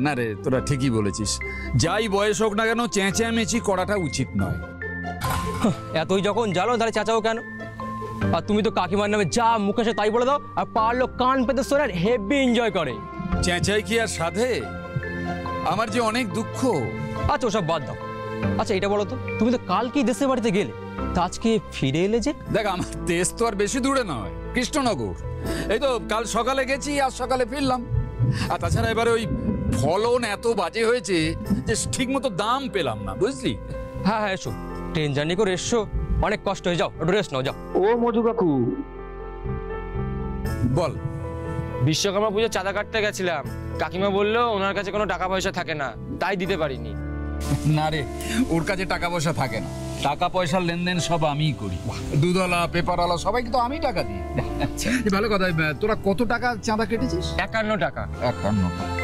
না রে, তোরা ঠিকই বলেছিস, যাই বয়স হোক না কেন চেঁচামেচি করাটা উচিত নয়। এতই যখন জানো তাহলে চেঁচাও কেন? আর তুমি তো কাকিমার নামে যা মুখে আসে তাই বলে দাও, আর পারলো কান পেতে শোনে আর হেভি এনজয় করে। চেঁচাই কি আর সাধে? আমার যে অনেক দুঃখ। আচ্ছা ওসব বাদ দাও। আচ্ছা এটা বলো তো, তুমি তো কালকেই দেশের বাড়িতে গেলে, তা আজকে ফিরে এলে যে? দেখ, আমার দেশ তো আর বেশি দূরে নয়, কৃষ্ণনগর। এই তো কাল সকালে গেছি, আজ সকালে ফিরলাম। আর তাছাড়া এবারে ওই ফলন এত বাজে হয়েছে যে ঠিক মতো দাম পেলাম না, বুঝলি? হ্যাঁ হ্যাঁ, এসো, ট্রেন জার্নি করে এসো, অনেক কষ্ট হয়ে, যাও একটু রেস্ট নাও, যাও। ও মধু কাকু, বল। বিশ্বকর্মা পুজোর চাঁদা কাটতে গেছিলাম, কাকিমা বললো ওনার কাছে কোনো টাকা পয়সা থাকে না, তাই দিতে পারিনি। না রে, ওর কাছে টাকা পয়সা থাকে না, টাকা পয়সার লেনদেন সব আমিই করি। দুধওয়ালা, পেপারওয়ালা সবাইকে তো আমি টাকা দিই। ভালো কথা। তোরা কত টাকা চাঁদা কেটেছিস? 51 টাকা। 51 টাকা।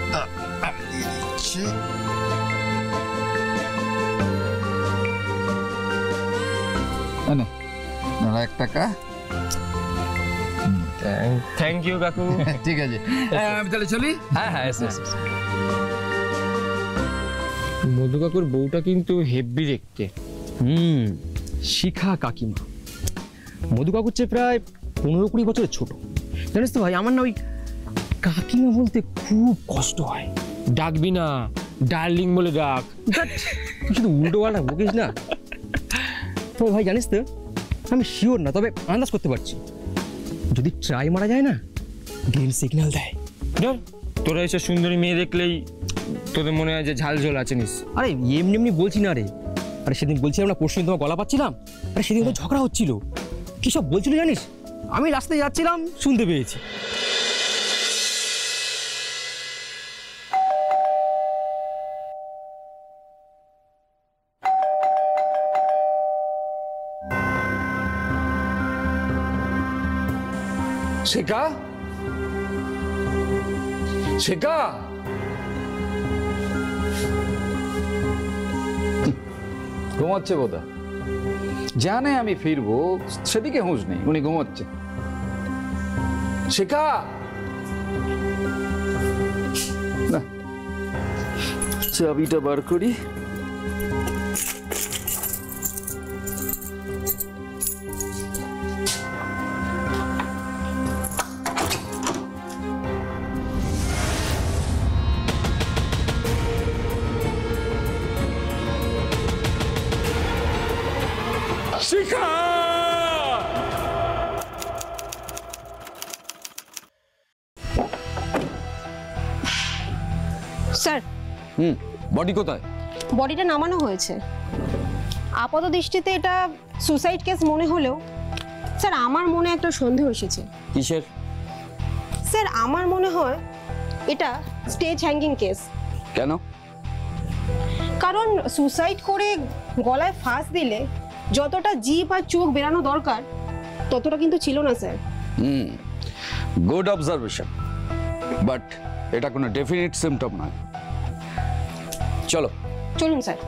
1 টাকা। থ্যাংক ইউ কাকু। ঠিক আছে, আমি তাহলে চলি। হ্যাঁ হ্যাঁ, এসো এসো। মধু কাকুর বউটা কিন্তু হেভি দেখতে। শিখা কাকিমা মধু কাকুর চেয়ে প্রায় 15-20 বছরের ছোট। জানিস তো ভাই, আমার না ওই কাকিমা বলতে খুব কষ্ট হয়। ডাকবি না, ডার্লিং বলে ডাক। তুই শুধু উল্টো পাল্টা বকিস না। তো ভাই জানিস তো, আমি শিওর না, তবে আন্দাজ করতে পারছি, যদি ট্রাই মারা যায় না, গ্রিন সিগন্যাল দেয়। তোরা এসে সুন্দরী মেয়ে দেখলেই তোদের মনে হয় যে ঝাল ঝোল আছে নিস। আরে এমনি এমনি বলছি না রে। আরে সেদিন বলছিলাম না, পরশুদিন তোমার গলা পাচ্ছিলাম, আরে সেদিন তো ঝগড়া হচ্ছিল। কি সব বলছিল জানিস? আমি রাস্তায় যাচ্ছিলাম, শুনতে পেয়েছি। শেখা, শেখা, ঘুমাচ্ছে বোধহয়। জানে আমি ফিরবো, সেদিকে হুঁশ নেই, উনি ঘুমাচ্ছে। শেখা, না, চাবিটা বার করি। শিখা, স্যার। বডি কোথায়? বডিটা নামানো হয়েছে। আপাত দৃষ্টিতে এটা সুসাইড কেস মনে হলেও স্যার আমার মনে একটা সন্দেহ এসেছে। কিসের? স্যার আমার মনে হয় এটা স্টেজ হ্যাঙ্গিং কেস। কেন? কারণ সুসাইড করে গলায় ফাঁস দিলে যতটা জিভ আর চোখ বেরানো দরকার ততটা কিন্তু ছিল না স্যার। গুড অবজারভেশন, বাট এটা কোনো ডেফিনিট সিম্পটম নয়। চলো চলুন স্যার।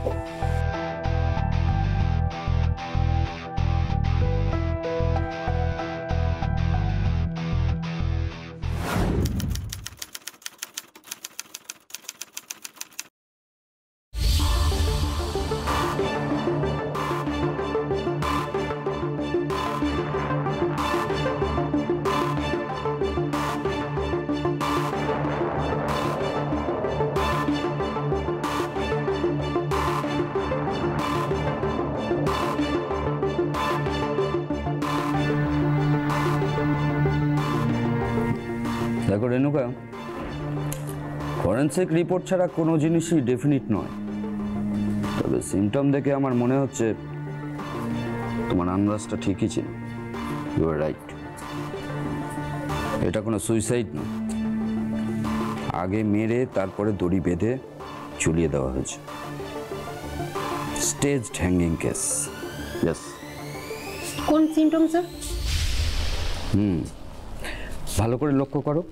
দেখো রেণুকা, ফরেন্সিক রিপোর্ট ছাড়া কোনো জিনিসই ডেফিনিট নয়, তবে সিমটম দেখে আমার মনে হচ্ছে তোমার আন্দাজটা ঠিকই ছিল। ইউ আর রাইট, এটা কোনো সুইসাইড নয়, আগে মেরে তারপরে দড়ি বেঁধে ঝুলিয়ে দেওয়া হয়েছে। Staged hanging case. ইয়েস। কোন সিমটম স্যার? ভালো করে লক্ষ্য করো,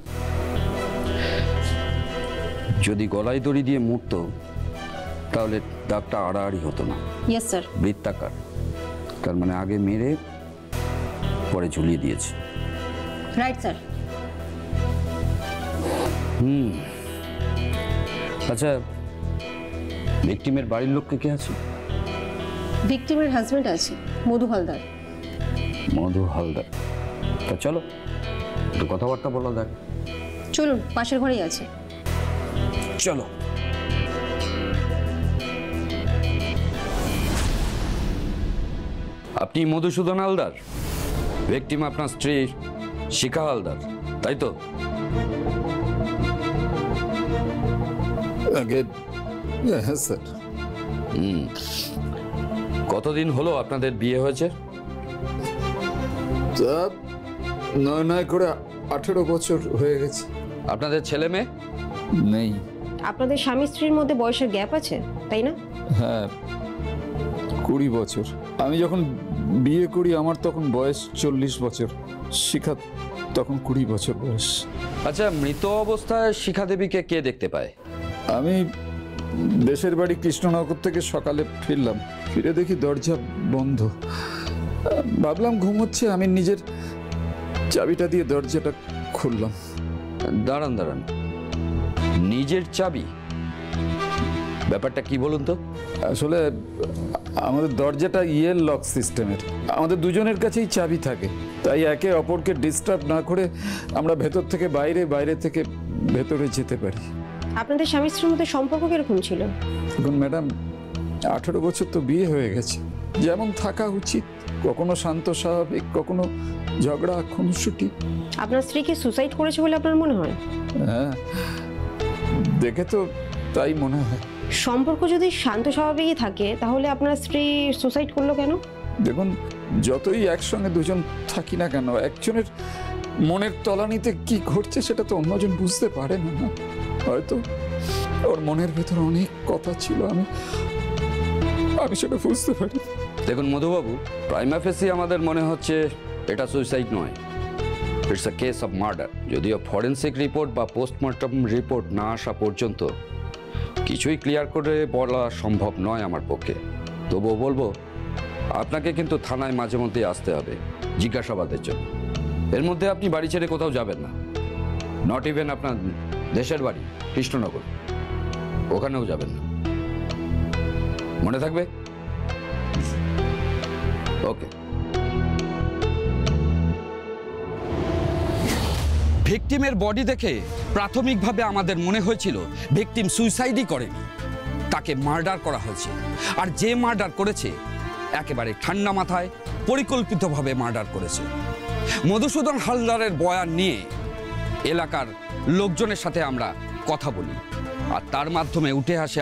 যদি গলায় দড়ি দিয়ে মুড়তো তাহলে দাগটা আড়াআড়ি হতো না। Yes sir. বৃত্তাকার, তার মানে আগে মেরে পরে ঝুলিয়ে দিয়েছে। Right sir. আচ্ছা, ভিকটিমের বাড়ির লোককে কে আছে? ভিকটিমের হাজবেন্ড আছে, মধু হালদার। মধু হালদার। তা চলো একটু কথাবার্তা বলা যাক। চলুন, পাশের ঘরেই আছে। চলো। আপনি মধুসূদন হালদার? ভিকটিম আপনার স্ত্রী শিখা হালদার, তাই তো? আগে হ্যাঁ স্যার। কতদিন হলো আপনাদের বিয়ে হয়েছে? তা নয় করে 18 বছর হয়ে গেছে। আপনাদের ছেলে মেয়ে? নেই। আপনাদের স্বামী স্ত্রীর মধ্যে বয়সের গ্যাপ আছে, তাই না? হ্যাঁ, 20 বছর। আমি যখন বিয়ে করি আমার তখন বয়স 40 বছর, শিখা তখন 20 বছর বয়স। আচ্ছা, মৃত অবস্থায় শিখা দেবীকে কে দেখতে পায়? আমি দেশের বাড়ি কৃষ্ণনগর থেকে সকালে ফিরলাম, ফিরে দেখি দরজা বন্ধ। ভাবলাম ঘুম হচ্ছে, আমি নিজের চাবিটা দিয়ে দরজাটা খুললাম। দাঁড়ান দাঁড়ান, নিজের চাবি? ব্যাপারটা কি বলুন তো? আসলে আমাদের দরজাটা ইয়ের লক সিস্টেমের, আমাদের দুজনের কাছেই চাবি থাকে, তাই একে অপরকে ডিস্টার্ব না করে আমরা ভেতর থেকে বাইরে, বাইরে থেকে ভেতরে যেতে পারি। আপনাদের স্বামী স্ত্রীর মধ্যে সম্পর্ক কিরকম ছিল? এখন ম্যাডাম 18 বছর তো বিয়ে হয়ে গেছে, যেমন থাকা উচিত, কখনো শান্ত স্বাভাবিক, কখনো ঝগড়া খুনসুটি। আপনার স্ত্রী কি সুসাইড করেছে বলে আপনার মনে হয়? হ্যাঁ, দেখে তো তাই মনে হয়। সম্পর্ক যদি শান্ত স্বাভাবিকই থাকে তাহলে আপনার স্ত্রী সুসাইড করলো কেন? দেখুন, যতই একসঙ্গে দুজন থাকি না কেন, একজনের মনের তলানিতে কি ঘটছে সেটা তো অন্যজন বুঝতে পারে না। হয়তো ওর মনের ভেতর অনেক কথা ছিল, আমি সেটা বুঝতে পারি। দেখুন মধুবাবু, প্রাইমা ফেসি আমাদের মনে হচ্ছে এটা সুইসাইড নয়, it's a case of murder. যদিও ফরেন্সিক রিপোর্ট বা পোস্টমর্টম রিপোর্ট না আসা পর্যন্ত কিছুই ক্লিয়ার করে বলা সম্ভব নয় আমার পক্ষে। তবুও বলবো, আপনাকে কিন্তু থানায় মাঝে মধ্যেই আসতে হবে জিজ্ঞাসাবাদের জন্য। এর মধ্যে আপনি বাড়ি ছেড়ে কোথাও যাবেন না, নট ইভেন আপনার দেশের বাড়ি কৃষ্ণনগর, ওখানেও যাবেন না। মনে থাকবে? ওকে। ভিকটিমের বডি দেখে প্রাথমিকভাবে আমাদের মনে হয়েছিল ভিকটিম সুইসাইডই করেনি, তাকে মার্ডার করা হয়েছে। আর যে মার্ডার করেছে একেবারে ঠান্ডা মাথায় পরিকল্পিতভাবে মার্ডার করেছে। মধুসূদন হালদারের বয়ান নিয়ে এলাকার লোকজনের সাথে আমরা কথা বলি, আর তার মাধ্যমে উঠে আসে